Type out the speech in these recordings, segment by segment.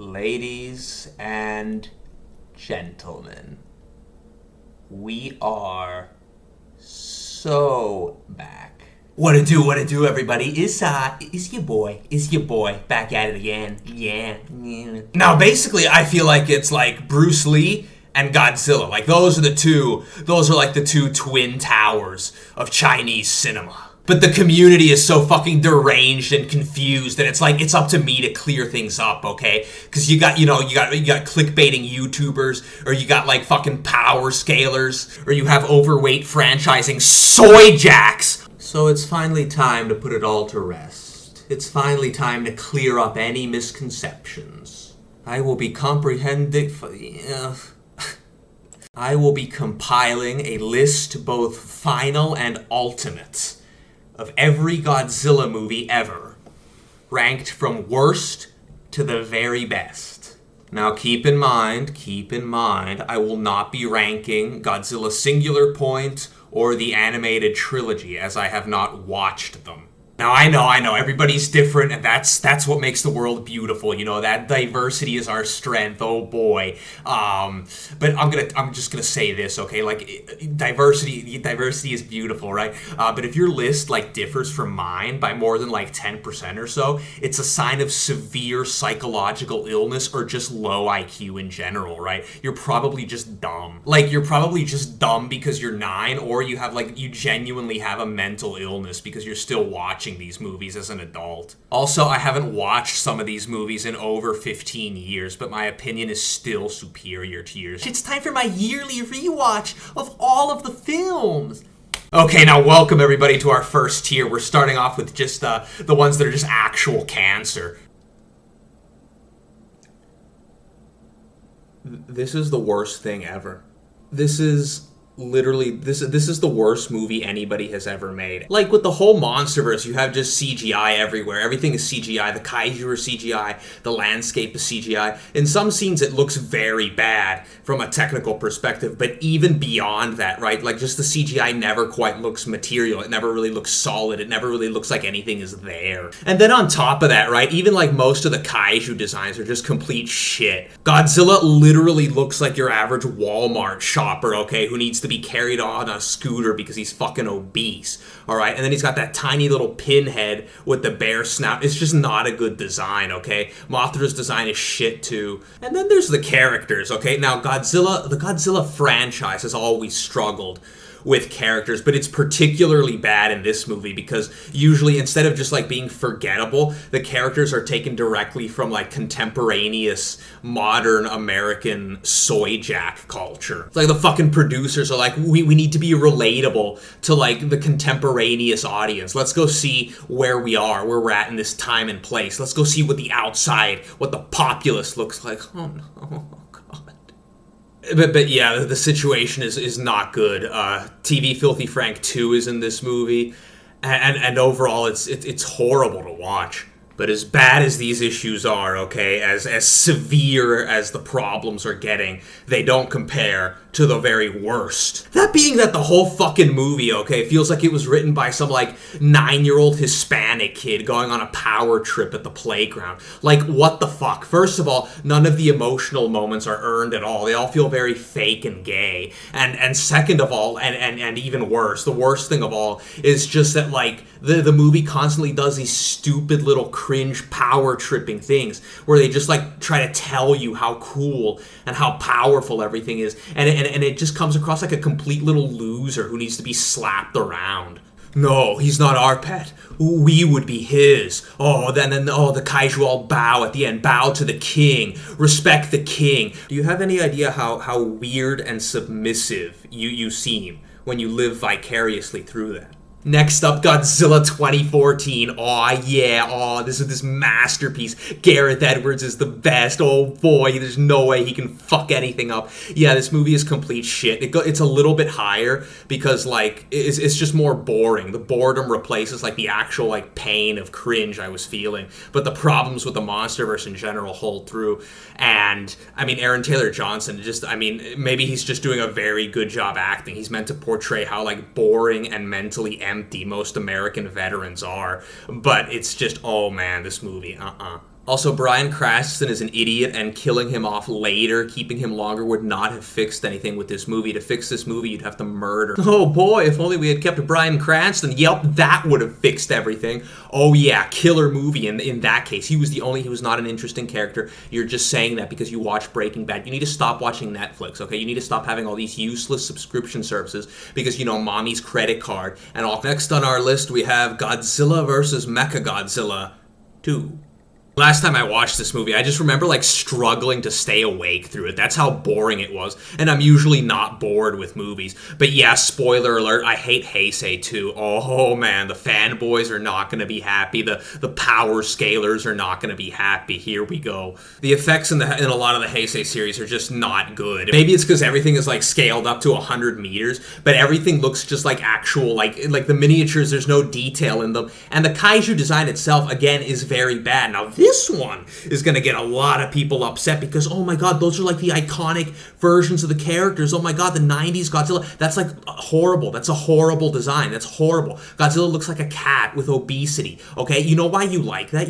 Ladies and gentlemen, we are so back. What it do, everybody? It's your boy, back at it again. Yeah. Now, basically, I feel like it's like Bruce Lee and Godzilla. Like, those are like the two twin towers of Chinese cinema. But the community is so fucking deranged and confused that it's up to me to clear things up, okay? Because you got clickbaiting YouTubers, or you got like fucking power scalers, or you have overweight franchising soy jacks. So it's finally time to put it all to rest. It's finally time to clear up any misconceptions. I will be compiling a list, both final and ultimate, of every Godzilla movie ever, ranked from worst to the very best. Now keep in mind, I will not be ranking Godzilla Singular Point or the animated trilogy, as I have not watched them. Now, I know, everybody's different, and that's what makes the world beautiful, you know, that diversity is our strength, oh boy. But I'm just gonna say this, okay, like, diversity is beautiful, right? But if your list, like, differs from mine by more than, like, 10% or so, it's a sign of severe psychological illness or just low IQ in general, right? You're probably just dumb. Like, you're probably just dumb because you're 9, or you genuinely have a mental illness because you're still watching these movies as an adult. Also, I haven't watched some of these movies in over 15 years, but my opinion is still superior to yours. It's time for my yearly rewatch of all of the films. Okay, now welcome everybody to our first tier. We're starting off with just the ones that are just actual cancer. This is the worst thing ever. This is the worst movie anybody has ever made. Like, with the whole Monsterverse, you have just CGI everywhere. Everything is CGI. The kaiju are CGI. The landscape is CGI. In some scenes, it looks very bad from a technical perspective, but even beyond that, right? Like, just the CGI never quite looks material. It never really looks solid. It never really looks like anything is there. And then on top of that, right, even like most of the kaiju designs are just complete shit. Godzilla literally looks like your average Walmart shopper, okay, who needs to be carried on a scooter because he's fucking obese, alright? And then he's got that tiny little pinhead with the bear snout. It's just not a good design, okay? Mothra's design is shit too. And then there's the characters, okay? Now, the Godzilla franchise has always struggled with characters, but it's particularly bad in this movie because usually, instead of just like being forgettable, the characters are taken directly from like contemporaneous modern American soy jack culture. It's like the fucking producers are like, we need to be relatable to like the contemporaneous audience. Let's go see where we're at in this time and place. Let's go see what the populace looks like. Oh no. But yeah, the situation is not good. TV Filthy Frank 2 is in this movie, and overall it's horrible to watch. But as bad as these issues are, okay, as severe as the problems are getting, they don't compare to the very worst. That being that the whole fucking movie, okay, feels like it was written by some, like, 9-year-old Hispanic kid going on a power trip at the playground. Like, what the fuck? First of all, none of the emotional moments are earned at all. They all feel very fake and gay. And second of all, and even worse, the worst thing of all is just that, like, the movie constantly does these stupid little cringe power tripping things where they just, like, try to tell you how cool and how powerful everything is. And it just comes across like a complete little loser who needs to be slapped around. No, he's not our pet. We would be his. The kaiju all bow at the end. Bow to the king. Respect the king. Do you have any idea how weird and submissive you seem when you live vicariously through that? Next up, Godzilla 2014. This is this masterpiece. Gareth Edwards is the best. Oh boy, there's no way he can fuck anything up. Yeah, this movie is complete shit. It's a little bit higher because, like, it's just more boring. The boredom replaces, like, the actual, like, pain of cringe I was feeling. But the problems with the Monsterverse in general hold through. And, I mean, Aaron Taylor Johnson, maybe he's just doing a very good job acting. He's meant to portray how, like, boring and mentally empty most American veterans are, but it's just, oh man, this movie, Also, Bryan Cranston is an idiot, and killing him off later, keeping him longer, would not have fixed anything with this movie. To fix this movie, you'd have to murder. Oh boy, if only we had kept Bryan Cranston. Yep, that would have fixed everything. Oh yeah, killer movie in that case. He was not an interesting character. You're just saying that because you watch Breaking Bad. You need to stop watching Netflix, okay? You need to stop having all these useless subscription services because, mommy's credit card and all. Next on our list, we have Godzilla vs. Mechagodzilla 2. Last time I watched this movie, I just remember struggling to stay awake through it. That's how boring it was. And I'm usually not bored with movies. But yeah, spoiler alert, I hate Heisei too. Oh man, the fanboys are not going to be happy. The power scalers are not going to be happy. Here we go. The effects in a lot of the Heisei series are just not good. Maybe it's because everything is scaled up to 100 meters, but everything looks just like actual, like the miniatures, there's no detail in them. And the kaiju design itself, again, is very bad. Now, this one is going to get a lot of people upset because, oh my god, those are the iconic versions of the characters. Oh my god, the 90s Godzilla, that's horrible. That's a horrible design. That's horrible. Godzilla looks like a cat with obesity. Okay, you know why you like that?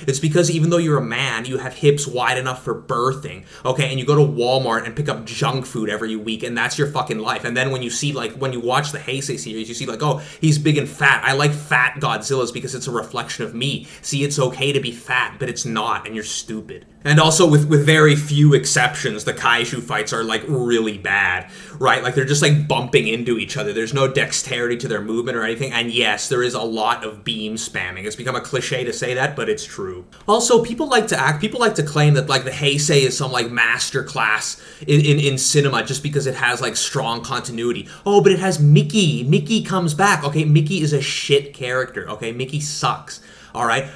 It's because even though you're a man, you have hips wide enough for birthing. Okay, and you go to Walmart and pick up junk food every week, and that's your fucking life. And then when you see, when you watch the Heisei series, you see oh, he's big and fat. I like fat Godzillas because it's a reflection of me. See, it's okay to be fat, but it's not, and you're stupid. And also, with very few exceptions, the kaiju fights are really bad, right? They're just bumping into each other. There's no dexterity to their movement or anything. And yes, there is a lot of beam spamming. It's become a cliche to say that, but it's true. Also, people like to claim that the Heisei is some master class in cinema just because it has strong continuity. Oh, but it has Mickey. Mickey comes back. Okay, Mickey is a shit character. Okay, Mickey sucks. All right,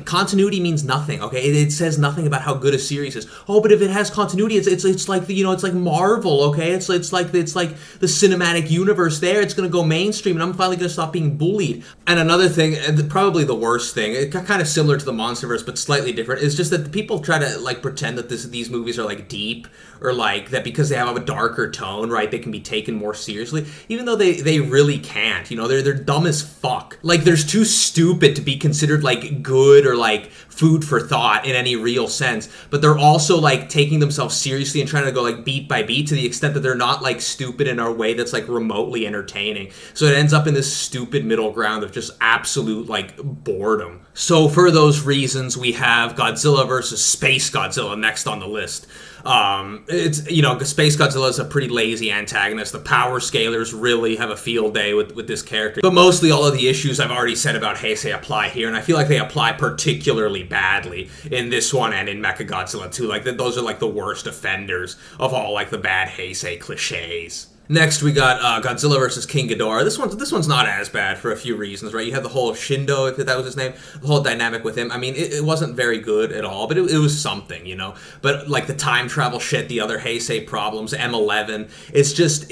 continuity means nothing. Okay, it says nothing about how good a series is. Oh, but if it has continuity, it's like it's like Marvel. Okay, it's like the cinematic universe. There, it's gonna go mainstream, and I'm finally gonna stop being bullied. And another thing, probably the worst thing, kind of similar to the MonsterVerse but slightly different, is just that people try to pretend that these movies are deep, or that because they have a darker tone, right? They can be taken more seriously, even though they really can't. They're dumb as fuck. They're too stupid to be considered good or food for thought in any real sense, but they're also taking themselves seriously and trying to go beat by beat to the extent that they're not stupid in a way that's remotely entertaining. So it ends up in this stupid middle ground of just absolute boredom. So for those reasons, we have Godzilla versus Space Godzilla next on the list. It's Space Godzilla is a pretty lazy antagonist. The power scalers really have a field day with this character, but mostly all of the issues I've already said about Heisei apply here, and I feel like they apply particularly badly in this one and in Mechagodzilla too. Those are the worst offenders of all the bad Heisei cliches. Next, we got Godzilla vs. King Ghidorah. This one's not as bad for a few reasons, right? You have the whole Shindo, if that was his name, the whole dynamic with him. I mean, it wasn't very good at all, but it was something, But the time travel shit, the other Heisei problems, M11, it's just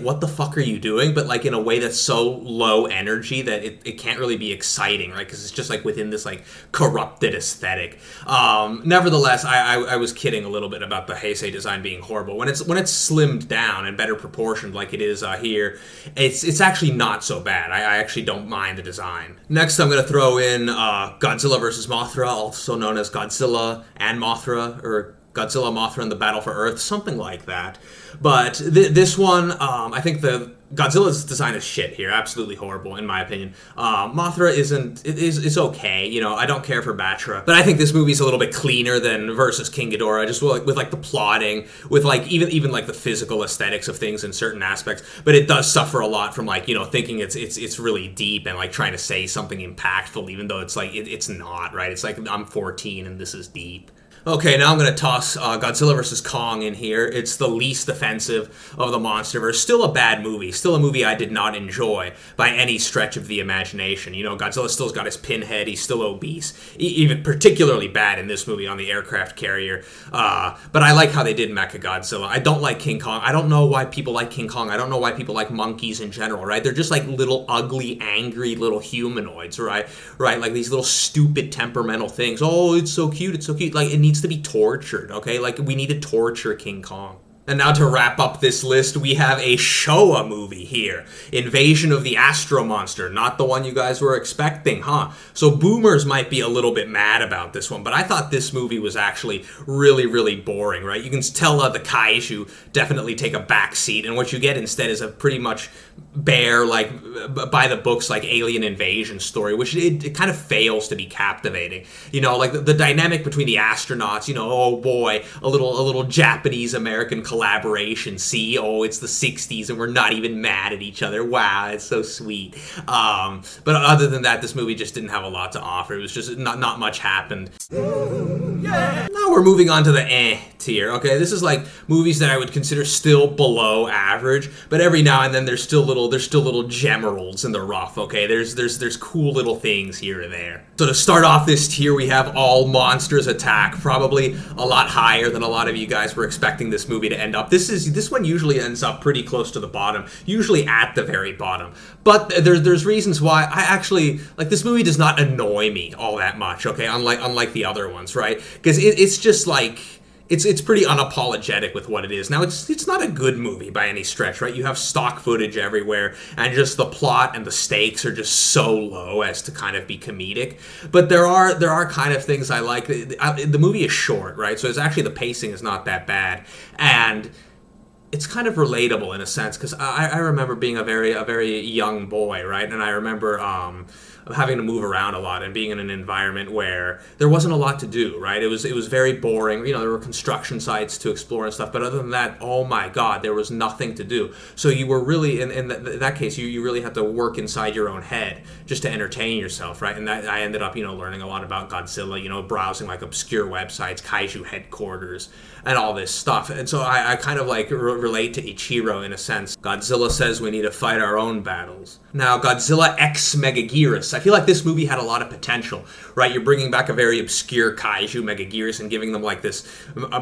what the fuck are you doing? But in a way that's so low energy that it can't really be exciting, right? Because it's just within this corrupted aesthetic. Nevertheless, I was kidding a little bit about the Heisei design being horrible. When it's slimmed down and better proportioned like it is here, it's actually not so bad. I actually don't mind the design. Next, I'm going to throw in Godzilla vs. Mothra, also known as Godzilla and Mothra, or Godzilla, Mothra, and the Battle for Earth, something like that. But this one, I think Godzilla's design is shit here, absolutely horrible in my opinion. Mothra is okay, I don't care for Batra, but I think this movie's a little bit cleaner than versus King Ghidorah, just with the plotting, with even the physical aesthetics of things in certain aspects. But it does suffer a lot from thinking it's really deep and trying to say something impactful, even though it's not, right? It's I'm 14 and this is deep. Okay, now I'm going to toss Godzilla vs. Kong in here. It's the least offensive of the MonsterVerse. Still a bad movie. Still a movie I did not enjoy by any stretch of the imagination. Godzilla still's got his pinhead. He's still obese. Even particularly bad in this movie on the aircraft carrier. But I like how they did Mechagodzilla. I don't like King Kong. I don't know why people like King Kong. I don't know why people like monkeys in general, right? They're just little ugly, angry little humanoids, right? Right? These little stupid temperamental things. Oh, it's so cute. It's so cute. It needs to be tortured, okay? We need to torture King Kong. And now to wrap up this list, we have a Showa movie here. Invasion of the Astro Monster. Not the one you guys were expecting, huh? So boomers might be a little bit mad about this one, but I thought this movie was actually really, really boring, right? You can tell the kaiju definitely take a back seat, and what you get instead is a pretty much bare, like, by the books, like, alien invasion story, which it kind of fails to be captivating. You know, like, the dynamic between the astronauts, you know, oh boy, a little Japanese-American collaboration. See, oh, it's the 60s and we're not even mad at each other. Wow, it's so sweet. But other than that, this movie just didn't have a lot to offer. It was just not much happened. Yeah. Now we're moving on to the tier. Okay, this is like movies that I would consider still below average, but every now and then there's still little gemerals in the rough. Okay, there's cool little things here and there. So to start off this tier, we have All Monsters Attack. Probably a lot higher than a lot of you guys were expecting this movie to end up. This one usually ends up pretty close to the bottom, usually at the very bottom. But there's reasons why I actually like this movie. Does not annoy me all that much. Okay, unlike the other ones, right? Because it's just like. It's pretty unapologetic with what it is. Now, it's not a good movie by any stretch, right? You have stock footage everywhere, and just the plot and the stakes are just so low as to kind of be comedic. But there are kind of things I like. The movie is short, right? So it's actually the pacing is not that bad, and it's kind of relatable in a sense, because I remember being a very young boy, right? And I remember having to move around a lot and being in an environment where there wasn't a lot to do, right? It was very boring. You know, there were construction sites to explore and stuff, but other than that, oh my God, there was nothing to do. So you were really, in that case, you really had to work inside your own head just to entertain yourself, right? And that I ended up, learning a lot about Godzilla, browsing like obscure websites, kaiju headquarters, and all this stuff. And so I kind of like relate to Ichiro in a sense. Godzilla says we need to fight our own battles. Now, Godzilla X Megaguirus. I feel like this movie had a lot of potential, right? You're bringing back a very obscure kaiju Megaguirus and giving them like this,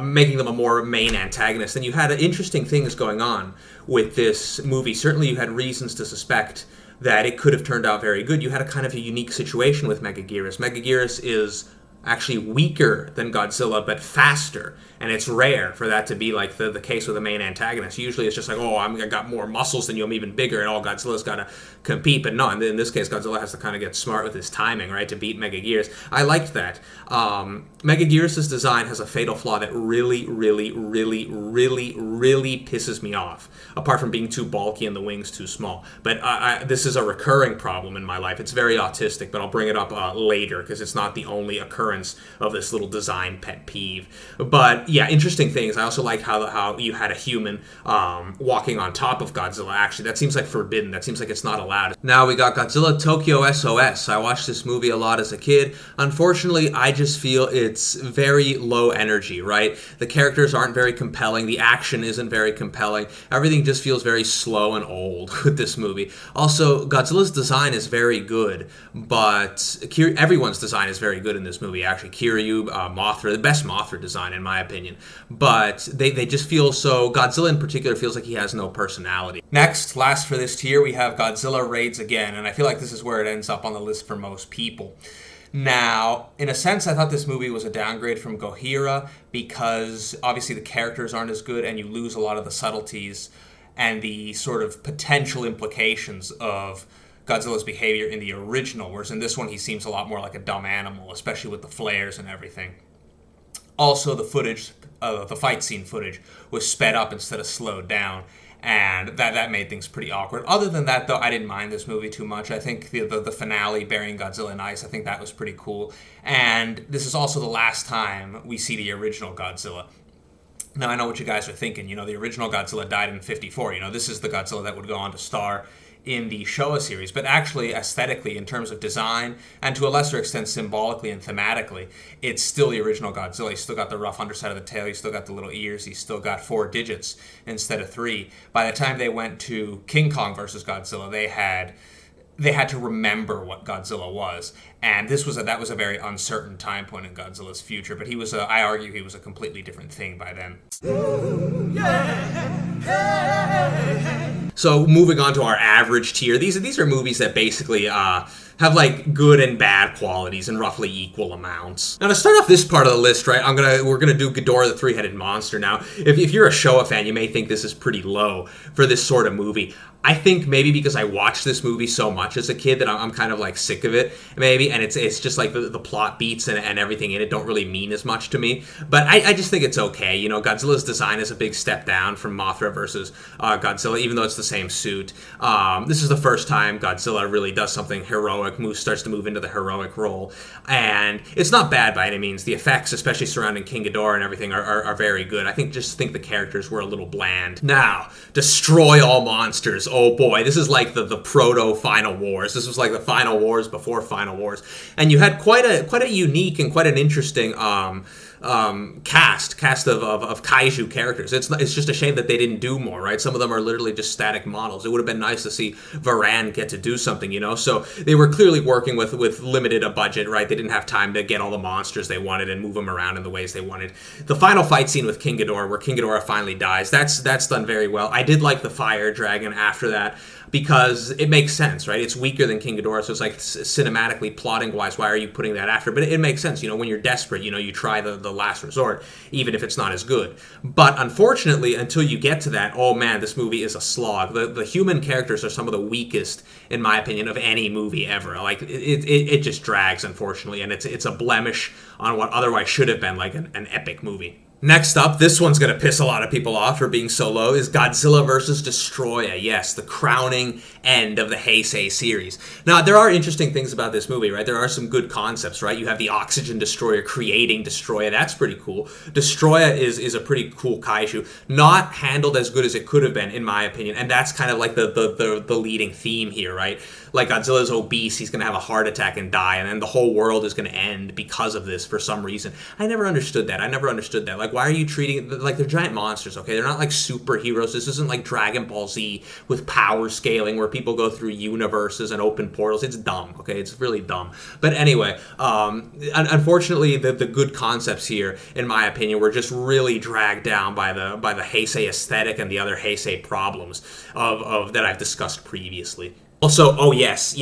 making them a more main antagonist. And you had interesting things going on with this movie. Certainly you had reasons to suspect that it could have turned out very good. You had a kind of a unique situation with Megaguirus. Megaguirus is actually weaker than Godzilla, but faster. And it's rare for that to be like the case with the main antagonist. Usually it's just like, oh, I got more muscles than you, I'm even bigger, and Godzilla's got to compete. But no, in this case, Godzilla has to kind of get smart with his timing, right, to beat Megaguirus. I liked that. Megaguirus' design has a fatal flaw that really, really, really, really, really pisses me off, apart from being too bulky and the wings too small. But this is a recurring problem in my life. It's very autistic, but I'll bring it up later, because it's not the only occurrence of this little design pet peeve. But yeah, interesting things. I also like how you had a human walking on top of Godzilla. Actually, that seems like forbidden. That seems like it's not allowed. Now we got Godzilla Tokyo SOS. I watched this movie a lot as a kid. Unfortunately, I just feel it's very low energy, right? The characters aren't very compelling. The action isn't very compelling. Everything just feels very slow and old with this movie. Also, Godzilla's design is very good, but everyone's design is very good in this movie, actually. Kiryu, Mothra, the best Mothra design in my opinion. But they just feel so... Godzilla in particular feels like he has no personality. Next, last for this tier, we have Godzilla Raids Again, and I feel like this is where it ends up on the list for most people. Now, in a sense, I thought this movie was a downgrade from Gojira because obviously the characters aren't as good and you lose a lot of the subtleties and the sort of potential implications of Godzilla's behavior in the original, whereas in this one he seems a lot more like a dumb animal, especially with the flares and everything. Also, the footage, the fight scene footage, was sped up instead of slowed down, and that made things pretty awkward. Other than that, though, I didn't mind this movie too much. I think the finale, burying Godzilla in ice, I think that was pretty cool. And this is also the last time we see the original Godzilla. Now, I know what you guys are thinking. The original Godzilla died in '54. This is the Godzilla that would go on to star in the Showa series, but actually aesthetically, in terms of design, and to a lesser extent symbolically and thematically, it's still the original Godzilla. He's still got the rough underside of the tail, he's still got the little ears, he's still got 4 digits instead of 3. By the time they went to King Kong versus Godzilla, they had to remember what Godzilla was, and that was a very uncertain time point in Godzilla's future, but I argue he was a completely different thing by then. Ooh, yeah. Hey. So moving on to our average tier, these are movies that basically have like good and bad qualities in roughly equal amounts. Now to start off this part of the list, right, we're gonna do Ghidorah the Three-Headed Monster. Now, if you're a Showa fan, you may think this is pretty low for this sort of movie. I think maybe because I watched this movie so much as a kid that I'm kind of like sick of it, maybe, and it's just like the plot beats and everything in it don't really mean as much to me. But I just think it's okay. You know, Godzilla's design is a big step down from Mothra versus Godzilla, even though it's the same suit. This is the first time Godzilla really does something heroic, starts to move into the heroic role, and it's not bad by any means. The effects, especially surrounding King Ghidorah and everything, are very good. I think the characters were a little bland. Now, destroy all monsters. Oh boy, this is like the proto Final Wars. This was like the Final Wars before Final Wars, and you had quite a unique and quite an interesting cast of kaiju characters. It's just a shame that they didn't do more, right? Some of them are literally just static models. It would have been nice to see Varan get to do something, you know? So they were clearly working with limited a budget, right? They didn't have time to get all the monsters they wanted and move them around in the ways they wanted. The final fight scene with King Ghidorah, where King Ghidorah finally dies, that's done very well. I did like the fire dragon after that, because it makes sense, right? It's weaker than King Ghidorah, so it's like cinematically, plotting-wise, why are you putting that after? But it makes sense, you know, when you're desperate, you know, you try the last resort, even if it's not as good. But unfortunately, until you get to that, oh man, this movie is a slog. The human characters are some of the weakest, in my opinion, of any movie ever. Like, it just drags, unfortunately, and it's a blemish on what otherwise should have been like an epic movie. Next up, this one's going to piss a lot of people off for being so low, is Godzilla vs. Destroya. Yes, the crowning end of the Heisei series. Now, there are interesting things about this movie, right? There are some good concepts, right? You have the oxygen destroyer creating Destroya. That's pretty cool. Destroya is a pretty cool kaiju. Not handled as good as it could have been, in my opinion. And that's kind of like the leading theme here, right? Like, Godzilla's obese, he's going to have a heart attack and die, and then the whole world is going to end because of this for some reason. I never understood that. Like, why are you treating, like, they're giant monsters, okay? They're not like superheroes. This isn't like Dragon Ball Z with power scaling where people go through universes and open portals. It's dumb, okay? It's really dumb. But anyway, unfortunately, the good concepts here, in my opinion, were just really dragged down by the Heisei aesthetic and the other Heisei problems of that I've discussed previously. Also, oh yes.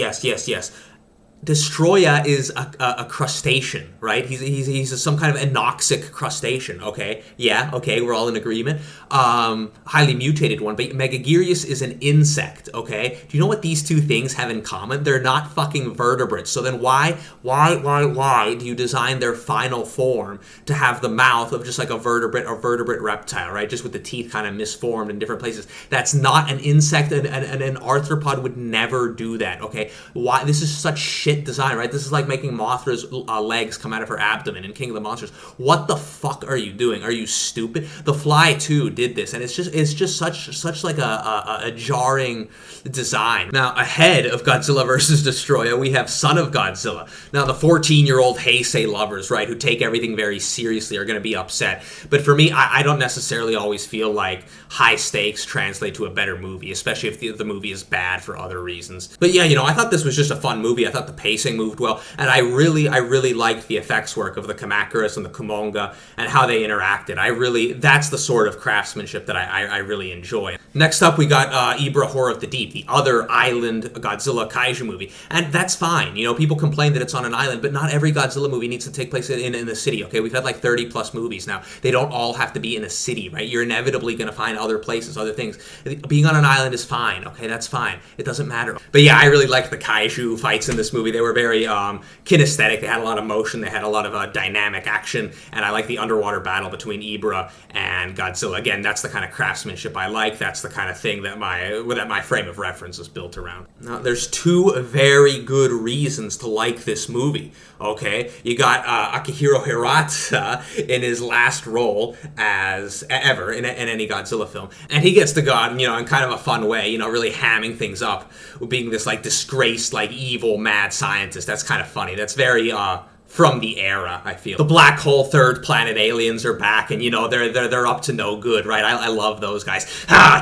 Destroya is a crustacean, right? He's some kind of anoxic crustacean, okay? Yeah, okay, we're all in agreement. Highly mutated one, but Megaguirus is an insect, okay? Do you know what these two things have in common? They're not fucking vertebrates. So then why do you design their final form to have the mouth of just like a vertebrate or vertebrate reptile, right? Just with the teeth kind of misformed in different places. That's not an insect, and an arthropod would never do that, okay? Why? This is such shit design, right? This is like making Mothra's legs come out of her abdomen in King of the Monsters. What the fuck are you doing? Are you stupid? The Fly 2 did this, and it's just such like a jarring design. Now, ahead of Godzilla vs. Destroya, we have Son of Godzilla. Now, the 14-year-old Heisei lovers, right, who take everything very seriously are going to be upset. But for me, I don't necessarily always feel like high stakes translate to a better movie, especially if the movie is bad for other reasons. But yeah, I thought this was just a fun movie. I thought the pacing moved well, and I really liked the effects work of the Kamacuras and the Kumonga and how they interacted. That's the sort of craftsmanship that I really enjoy. Next up, we got Ibra Horror of the Deep, the other island Godzilla kaiju movie, and that's fine. People complain that it's on an island, but not every Godzilla movie needs to take place in the city, okay? We've had like 30 plus movies now. They don't all have to be in a city, right? You're inevitably going to find other places, other things. Being on an island is fine, okay? That's fine. It doesn't matter. But yeah, I really liked the kaiju fights in this movie. They were very kinesthetic. They had a lot of motion. They had a lot of dynamic action, and I like the underwater battle between Ibra and Godzilla. Again, that's the kind of craftsmanship I like. That's the kind of thing that my frame of reference is built around. Now, there's two very good reasons to like this movie, okay? You got Akihiro Hirata in his last role as ever in any Godzilla film, and he gets to go out, in kind of a fun way, really hamming things up, being this like disgraced, like evil, mad scientist. That's kind of funny. That's very from the era, I feel. The black hole third planet aliens are back, and they're up to no good, right? I love those guys.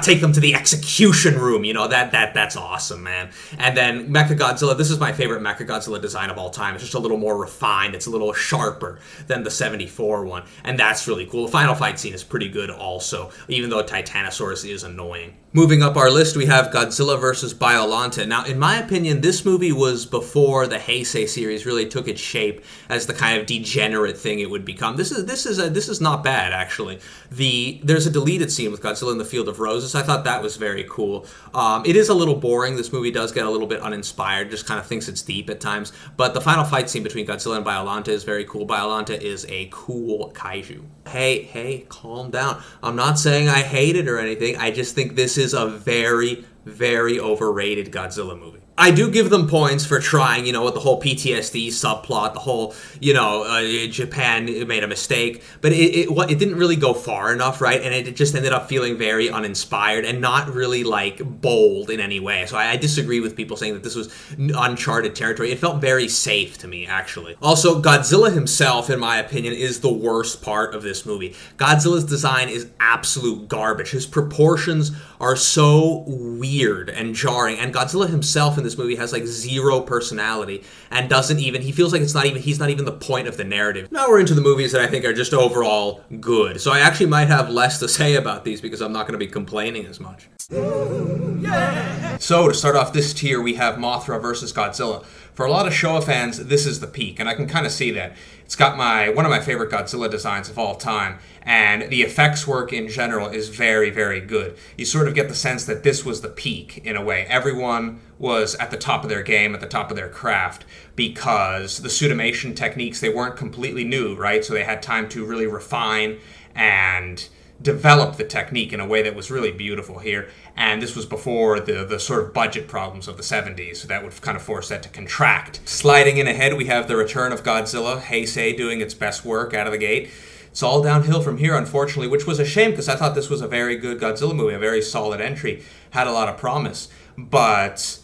Take them to the execution room, that's awesome, man. And then Mechagodzilla, this is my favorite Mechagodzilla design of all time. It's just a little more refined, it's a little sharper than the 74 one, and that's really cool. The final fight scene is pretty good also, even though Titanosaurus is annoying. Moving up our list, we have Godzilla vs. Biollante. Now, in my opinion, this movie was before the Heisei series really took its shape as the kind of degenerate thing it would become. This is not bad, actually. There's a deleted scene with Godzilla in the Field of Roses. I thought that was very cool. It is a little boring. This movie does get a little bit uninspired, just kind of thinks it's deep at times. But the final fight scene between Godzilla and Biollante is very cool. Biollante is a cool kaiju. Hey, calm down. I'm not saying I hate it or anything. I just think this is a very, very overrated Godzilla movie. I do give them points for trying, with the whole PTSD subplot, the whole, Japan made a mistake, but it didn't really go far enough, right? And it just ended up feeling very uninspired and not really, bold in any way. So I disagree with people saying that this was uncharted territory. It felt very safe to me, actually. Also, Godzilla himself, in my opinion, is the worst part of this movie. Godzilla's design is absolute garbage. His proportions are so weird and jarring, and Godzilla himself in this movie has zero personality and he feels like he's not even the point of the narrative. Now we're into the movies that I think are just overall good. So I actually might have less to say about these because I'm not going to be complaining as much. Yeah. So to start off this tier, we have Mothra versus Godzilla. For a lot of Showa fans, this is the peak, and I can kind of see that. It's got one of my favorite Godzilla designs of all time, and the effects work in general is very, very good. You sort of get the sense that this was the peak, in a way. Everyone was at the top of their game, at the top of their craft, because the suitimation techniques, they weren't completely new, right? So they had time to really refine and develop the technique in a way that was really beautiful here. And this was before the sort of budget problems of the 70s, so that would kind of force that to contract. Sliding in ahead, we have the return of Godzilla, Heisei doing its best work out of the gate. It's all downhill from here, unfortunately, which was a shame because I thought this was a very good Godzilla movie, a very solid entry, had a lot of promise. But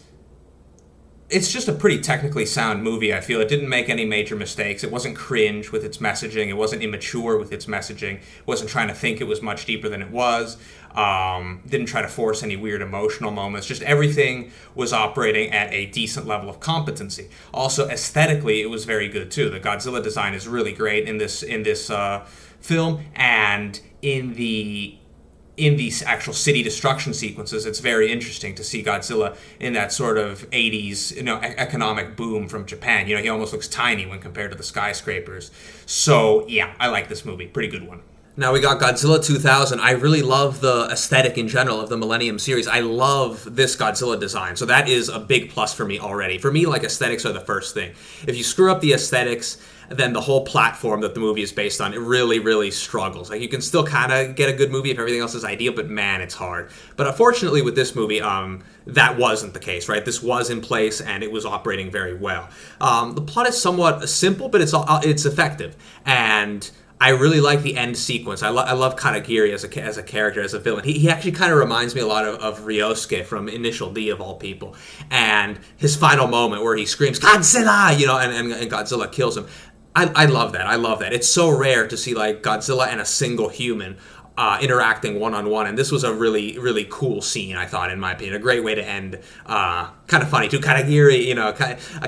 it's just a pretty technically sound movie, I feel. It didn't make any major mistakes. It wasn't cringe with its messaging. It wasn't immature with its messaging. It wasn't trying to think it was much deeper than it was. Didn't try to force any weird emotional moments. Just everything was operating at a decent level of competency. Also, aesthetically, it was very good, too. The Godzilla design is really great in this film, and in these actual city destruction sequences, it's very interesting to see Godzilla in that sort of 80s, economic boom from Japan. He almost looks tiny when compared to the skyscrapers. So, yeah, I like this movie. Pretty good one. Now we got Godzilla 2000. I really love the aesthetic in general of the Millennium series. I love this Godzilla design, so that is a big plus for me already. For me, aesthetics are the first thing. If you screw up the aesthetics, then the whole platform that the movie is based on, it really, really struggles. You can still kind of get a good movie if everything else is ideal, but man, it's hard. But unfortunately with this movie, that wasn't the case, right? This was in place and it was operating very well. The plot is somewhat simple, but it's effective. And I really like the end sequence. I love Katagiri as a character, as a villain. He actually kind of reminds me a lot of Ryosuke from Initial D, of all people. And his final moment where he screams, Godzilla! And Godzilla kills him. I love that. I love that. It's so rare to see Godzilla and a single human interacting one-on-one, and this was a really, really cool scene, I thought, in my opinion. A great way to end. Kind of funny, too. Katagiri,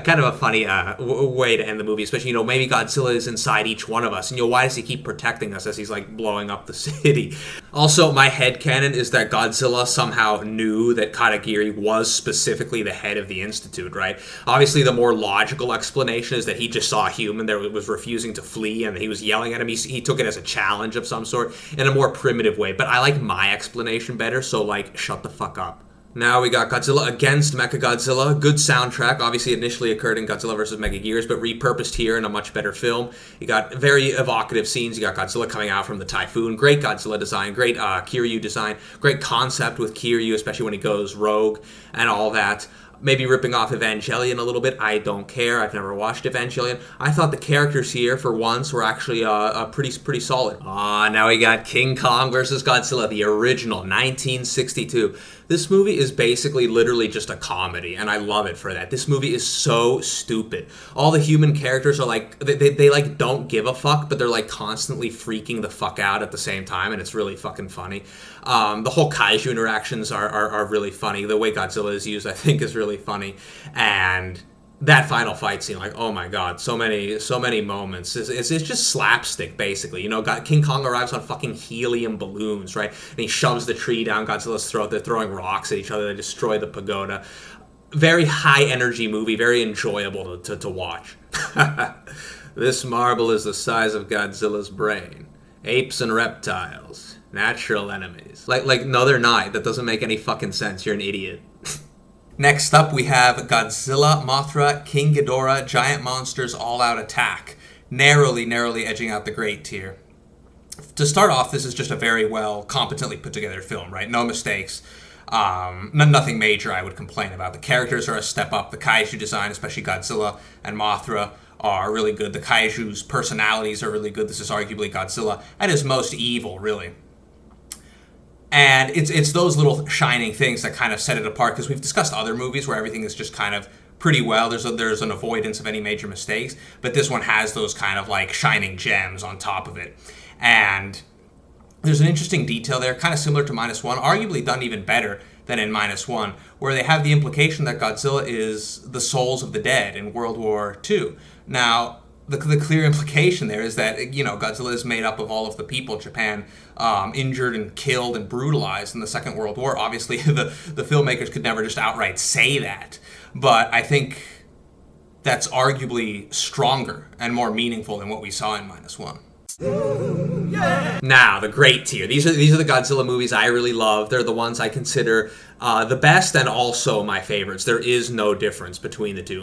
kind of a funny way to end the movie, especially, maybe Godzilla is inside each one of us, and, why does he keep protecting us as he's, blowing up the city? Also, my headcanon is that Godzilla somehow knew that Katagiri was specifically the head of the Institute, right? Obviously, the more logical explanation is that he just saw a human that was refusing to flee, and he was yelling at him. He took it as a challenge of some sort, in a more primitive way, but I like my explanation better, so shut the fuck up. Now we got Godzilla against Mechagodzilla. Good soundtrack. Obviously initially occurred in Godzilla vs. Megagears, but repurposed here in a much better film. You got very evocative scenes. You got Godzilla coming out from the typhoon. Great Godzilla design. Great Kiryu design. Great concept with Kiryu, especially when he goes rogue and all that. Maybe ripping off Evangelion a little bit. I don't care. I've never watched Evangelion. I thought the characters here, for once, were actually pretty solid. Now we got King Kong versus Godzilla, the original, 1962. This movie is basically literally just a comedy, and I love it for that. This movie is so stupid. All the human characters are like, they like don't give a fuck, but they're like constantly freaking the fuck out at the same time, and it's really fucking funny. The whole kaiju interactions are really funny. The way Godzilla is used, I think, is really funny. And that final fight scene, like, oh my god, so many moments. It's just slapstick, basically. You know, King Kong arrives on fucking helium balloons, right? And he shoves the tree down Godzilla's throat. They're throwing rocks at each other. They destroy the pagoda. Very high energy movie, very enjoyable to watch. This marble is the size of Godzilla's brain. Apes and reptiles, natural enemies. Like, no, they're not. That doesn't make any fucking sense. You're an idiot. Next up, we have Godzilla, Mothra, King Ghidorah, Giant Monsters All-Out Attack. Narrowly edging out the great tier. To start off, this is just a very well, competently put together film, right? No mistakes. Nothing major I would complain about. The characters are a step up. The kaiju design, especially Godzilla and Mothra, are really good. The kaiju's personalities are really good. This is arguably Godzilla at his most evil, really. And it's those little shining things that kind of set it apart, because we've discussed other movies where everything is just kind of pretty well. There's an avoidance of any major mistakes, but this one has those kind of like shining gems on top of it. And there's an interesting detail there, kind of similar to -1, arguably done even better than in -1, where they have the implication that Godzilla is the souls of the dead in World War II. Now, the clear implication there is that, you know, Godzilla is made up of all of the people Japan injured and killed and brutalized in the Second World War. Obviously, the filmmakers could never just outright say that, but I think that's arguably stronger and more meaningful than what we saw in -1. Yeah. Now, the great tier. These are the Godzilla movies I really love. They're the ones I consider the best and also my favorites. There is no difference between the two.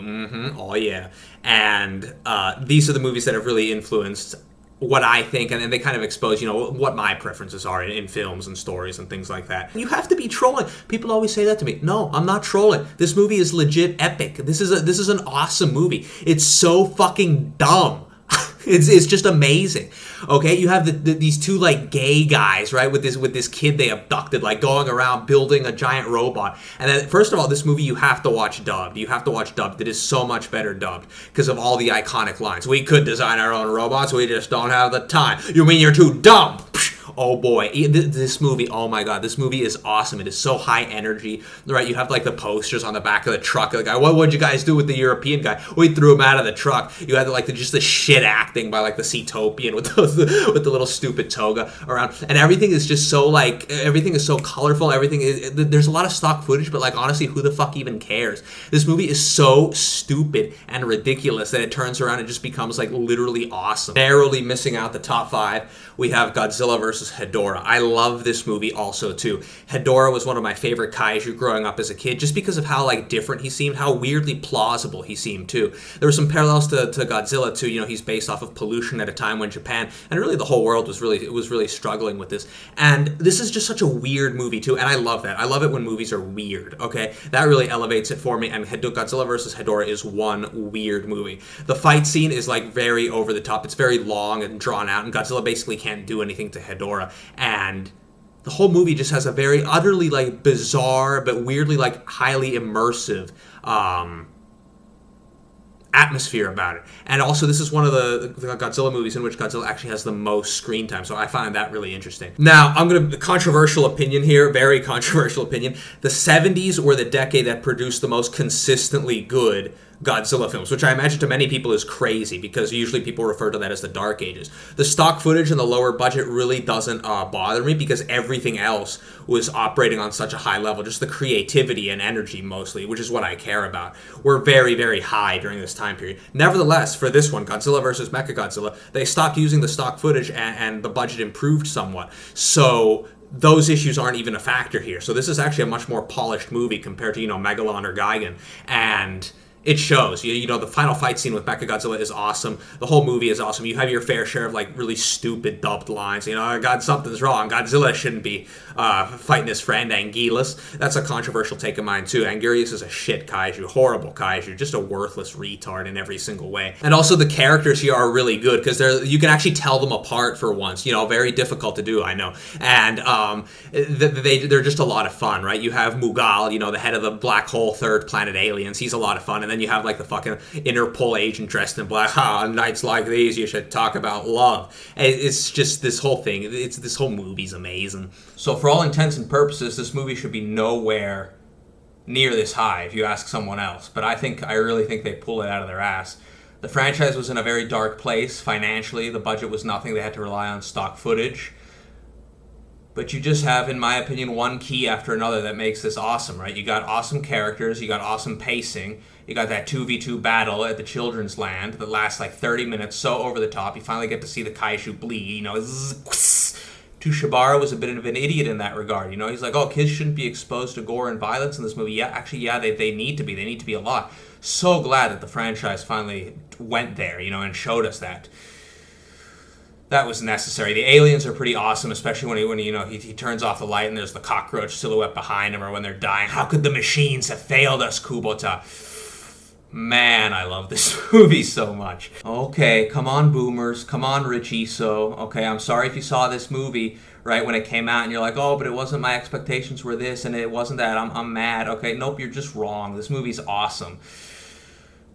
Oh, yeah. And these are the movies that have really influenced what I think, and they kind of expose, you know, what my preferences are in films and stories and things like that. You have to be trolling. People always say that to me. No, I'm not trolling. This movie is legit epic. This is an awesome movie. It's so fucking dumb. It's just amazing. Okay, you have these two like gay guys, right, with this kid they abducted, like going around building a giant robot. And then, first of all, this movie you have to watch dubbed. You have to watch dubbed. It is so much better dubbed because of all the iconic lines. We could design our own robots. We just don't have the time. You mean you're too dumb? Oh boy, this movie, oh my god, this movie is awesome. It is so high energy, right? You have like the posters on the back of the truck. The guy, what would you guys do with the European guy? We threw him out of the truck. You had like just the shit acting by like the Seatopian with the little stupid toga around, and everything is just so like, everything is so colorful. There's a lot of stock footage, but like honestly, who the fuck even cares? This movie is so stupid and ridiculous that it turns around and just becomes like literally awesome. Narrowly missing out the top 5, we have Godzilla vs. Hedorah. I love this movie also too. Hedorah was one of my favorite kaiju growing up as a kid, just because of how like different he seemed, how weirdly plausible he seemed too. There were some parallels to Godzilla too. You know, he's based off of pollution at a time when Japan and really the whole world was really struggling with this. And this is just such a weird movie too, and I love that. I love it when movies are weird. Okay, that really elevates it for me. And Godzilla vs. Hedorah is one weird movie. The fight scene is like very over the top. It's very long and drawn out, and Godzilla basically can't do anything to Hedorah. And the whole movie just has a very utterly like bizarre but weirdly like highly immersive atmosphere about it. And also, this is one of the Godzilla movies in which Godzilla actually has the most screen time, so I find that really interesting. Now, controversial opinion here, very controversial opinion. The 70s were the decade that produced the most consistently good Godzilla films, which I imagine to many people is crazy, because usually people refer to that as the Dark Ages. The stock footage and the lower budget really doesn't bother me, because everything else was operating on such a high level. Just the creativity and energy, mostly, which is what I care about, were very, very high during this time period. Nevertheless, for this one, Godzilla vs. Mechagodzilla, they stopped using the stock footage and the budget improved somewhat. So those issues aren't even a factor here. So this is actually a much more polished movie compared to, Megalon or Gigan. And it shows. You know, the final fight scene with Mechagodzilla is awesome. The whole movie is awesome. You have your fair share of like really stupid dubbed lines. You know, God, something's wrong. Godzilla shouldn't be fighting his friend Anguirus. That's a controversial take of mine too. Anguirus is a shit kaiju, horrible kaiju, just a worthless retard in every single way. And also the characters here are really good because you can actually tell them apart for once. You know, very difficult to do, I know. And they're just a lot of fun, right? You have Mughal, you know, the head of the black hole third planet aliens. He's a lot of fun. And then you have like the fucking Interpol agent dressed in black. On nights like these, you should talk about love. It's just this whole thing. This whole movie's amazing. So for all intents and purposes, this movie should be nowhere near this high if you ask someone else. But I really think they pull it out of their ass. The franchise was in a very dark place financially. The budget was nothing. They had to rely on stock footage. But you just have, in my opinion, one key after another that makes this awesome, right? You got awesome characters, you got awesome pacing, you got that 2v2 battle at the Children's Land that lasts like 30 minutes, so over the top. You finally get to see the kaiju bleed, you know. Shibara was a bit of an idiot in that regard, you know. He's like, oh, kids shouldn't be exposed to gore and violence in this movie. Yeah, actually, yeah, they need to be. They need to be a lot. So glad that the franchise finally went there, you know, and showed us that. That was necessary. The aliens are pretty awesome, especially when he turns off the light and there's the cockroach silhouette behind him, or when they're dying. How could the machines have failed us, Kubota? Man, I love this movie so much. Okay, come on, boomers. Come on, Rich Iso. Okay, I'm sorry if you saw this movie right when it came out and you're like, oh, but it wasn't, my expectations were this and it wasn't that. I'm mad. Okay, nope, you're just wrong. This movie's awesome.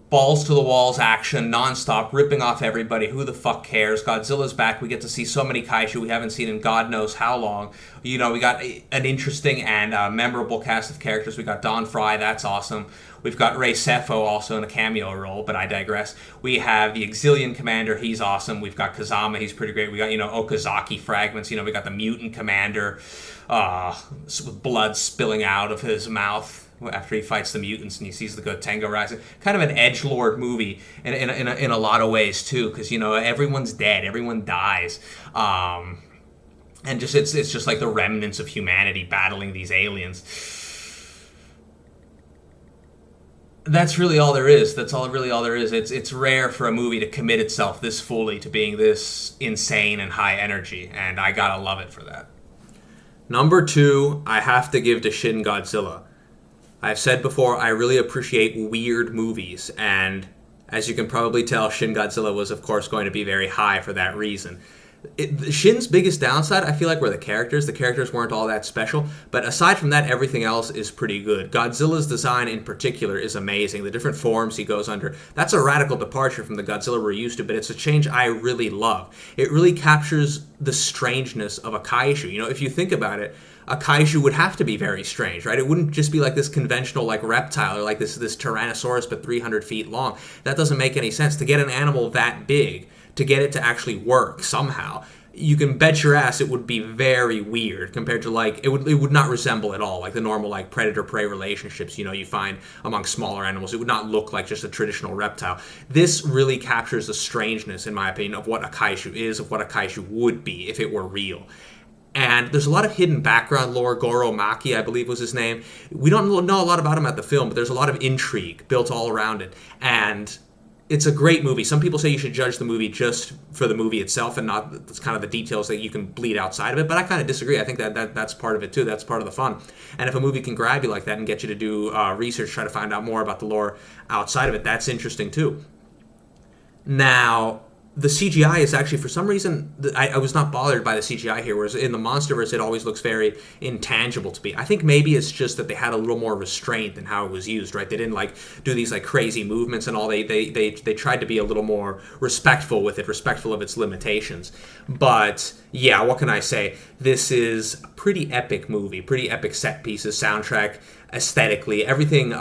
Balls to the walls action, nonstop, ripping off everybody. Who the fuck cares? Godzilla's back. We get to see so many kaiju we haven't seen in God knows how long. You know, we got an interesting and memorable cast of characters. We got Don Fry. That's awesome. We've got Ray Sefo also in a cameo role, but I digress. We have the Exilian Commander. He's awesome. We've got Kazama. He's pretty great. We got, you know, Okazaki fragments. You know, we got the Mutant Commander with blood spilling out of his mouth after he fights the mutants and he sees the Gotenga rising. Kind of an edgelord movie in a lot of ways too, because, you know, everyone's dead, everyone dies, and just it's just like the remnants of humanity battling these aliens. That's really all there is. That's really all there is. It's rare for a movie to commit itself this fully to being this insane and high energy, and I gotta love it for that. Number 2, I have to give to Shin Godzilla. I've said before, I really appreciate weird movies, and as you can probably tell, Shin Godzilla was, of course, going to be very high for that reason. Shin's biggest downside, I feel like, were the characters. The characters weren't all that special, but aside from that, everything else is pretty good. Godzilla's design in particular is amazing. The different forms he goes under, that's a radical departure from the Godzilla we're used to, but it's a change I really love. It really captures the strangeness of a kaiju. You know, if you think about it, a kaiju would have to be very strange, right? It wouldn't just be like this conventional like reptile or like this Tyrannosaurus but 300 feet long. That doesn't make any sense. To get an animal that big, to get it to actually work somehow, you can bet your ass it would be very weird compared to like, it would not resemble at all like the normal like predator-prey relationships, you know, you find among smaller animals. It would not look like just a traditional reptile. This really captures the strangeness, in my opinion, of what a kaiju is, of what a kaiju would be if it were real. And there's a lot of hidden background lore. Goro Maki, I believe was his name. We don't know a lot about him at the film, but there's a lot of intrigue built all around it. And it's a great movie. Some people say you should judge the movie just for the movie itself and not kind of the details that you can bleed outside of it. But I kind of disagree. I think that's part of it too. That's part of the fun. And if a movie can grab you like that and get you to do research, try to find out more about the lore outside of it, that's interesting too. Now, the CGI is actually, for some reason, I was not bothered by the CGI here, whereas in the Monsterverse, it always looks very intangible to me. I think maybe it's just that they had a little more restraint in how it was used, right? They didn't, like, do these, like, crazy movements and all. They tried to be a little more respectful with it, respectful of its limitations. But, yeah, what can I say? This is a pretty epic movie, pretty epic set pieces, soundtrack, aesthetically, everything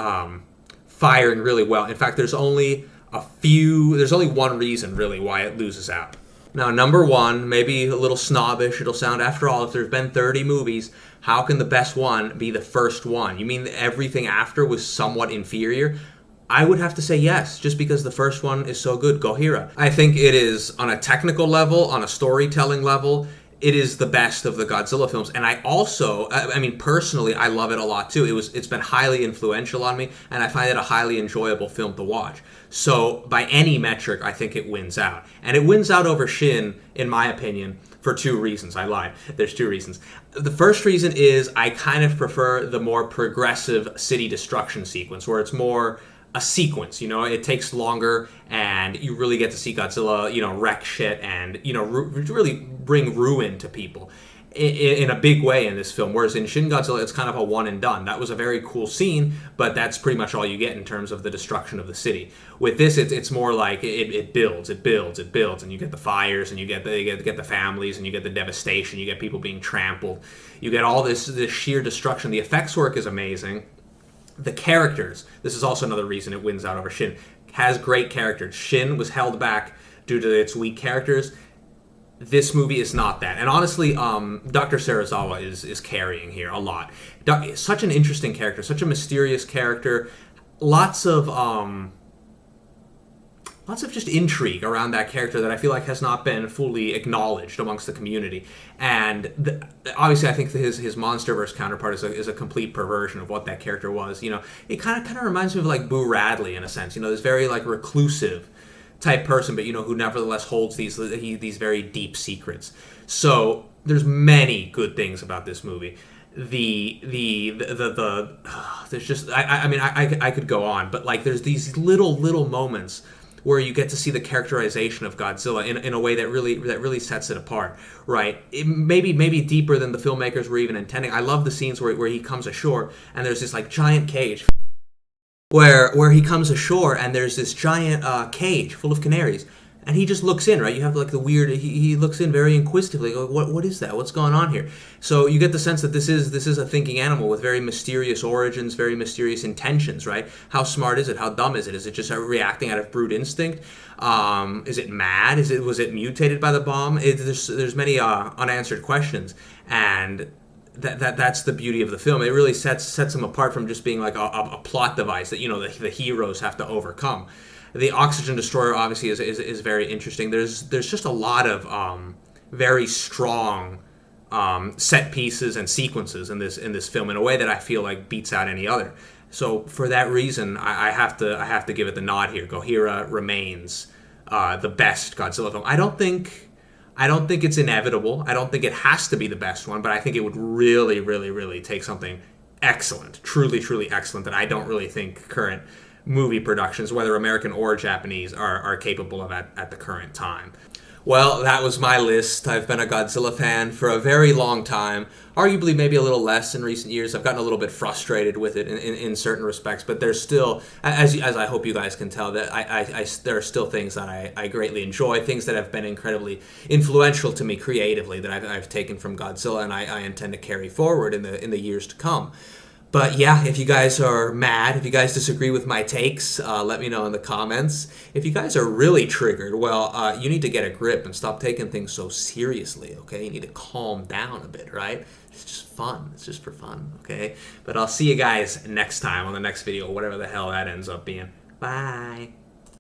firing really well. In fact, there's only one reason really why it loses out. Now, number 1, maybe a little snobbish, it'll sound, after all, if there's been 30 movies, how can the best one be the first one? You mean that everything after was somewhat inferior? I would have to say yes, just because the first one is so good, Gojira. I think it is, on a technical level, on a storytelling level, it is the best of the Godzilla films. And I also, I mean, personally, I love it a lot too. It's been highly influential on me, and I find it a highly enjoyable film to watch. So by any metric, I think it wins out. And it wins out over Shin, in my opinion, for two reasons. I lied. There's two reasons. The first reason is I kind of prefer the more progressive city destruction sequence, where it's more a sequence, you know, it takes longer and you really get to see Godzilla, you know, wreck shit and, you know, really bring ruin to people in a big way in this film. Whereas in Shin Godzilla, it's kind of a one and done. That was a very cool scene, but that's pretty much all you get in terms of the destruction of the city. With this, it's more like it builds, and you get the fires, and you get the families, and you get the devastation, you get people being trampled, you get all this sheer destruction. The effects work is amazing. The characters, this is also another reason it wins out over Shin, has great characters. Shin was held back due to its weak characters. This movie is not that. And honestly, Dr. Serizawa is carrying here a lot. Such an interesting character, such a mysterious character. Lots of just intrigue around that character that I feel like has not been fully acknowledged amongst the community. And obviously, I think his MonsterVerse counterpart is a complete perversion of what that character was. You know, it kind of reminds me of like Boo Radley in a sense. You know, this very like reclusive type person, but you know, who nevertheless holds these very deep secrets. So there's many good things about this movie. There's just I mean I could go on, but like there's these little moments where you get to see the characterization of Godzilla in a way that really sets it apart, right? It maybe deeper than the filmmakers were even intending. I love the scenes where he comes ashore and there's this like giant cage where he comes ashore and there's this giant cage full of canaries. And he just looks in, right? You have like the weird. He looks in very inquisitively. Like, what is that? What's going on here? So you get the sense that this is a thinking animal with very mysterious origins, very mysterious intentions, right? How smart is it? How dumb is it? Is it just reacting out of brute instinct? Is it mad? Was it mutated by the bomb? There's many unanswered questions, and that's the beauty of the film. It really sets him apart from just being like a plot device that, you know, the heroes have to overcome. The oxygen destroyer obviously is very interesting. There's just a lot of very strong set pieces and sequences in this film in a way that I feel like beats out any other. So for that reason, I have to give it the nod here. Gojira remains the best Godzilla film. I don't think it's inevitable. I don't think it has to be the best one, but I think it would really take something excellent, truly excellent, that I don't really think current movie productions, whether American or Japanese, are capable of at the current time. Well, that was my list. I've been a Godzilla fan for a very long time. Arguably, maybe a little less in recent years. I've gotten a little bit frustrated with it in certain respects, but there's still, as I hope you guys can tell, that there are still things that I greatly enjoy, things that have been incredibly influential to me creatively that I've taken from Godzilla, and I intend to carry forward in the years to come. But yeah, if you guys are mad, if you guys disagree with my takes, let me know in the comments. If you guys are really triggered, well, you need to get a grip and stop taking things so seriously, okay? You need to calm down a bit, right? It's just fun. It's just for fun, okay? But I'll see you guys next time on the next video, whatever the hell that ends up being. Bye.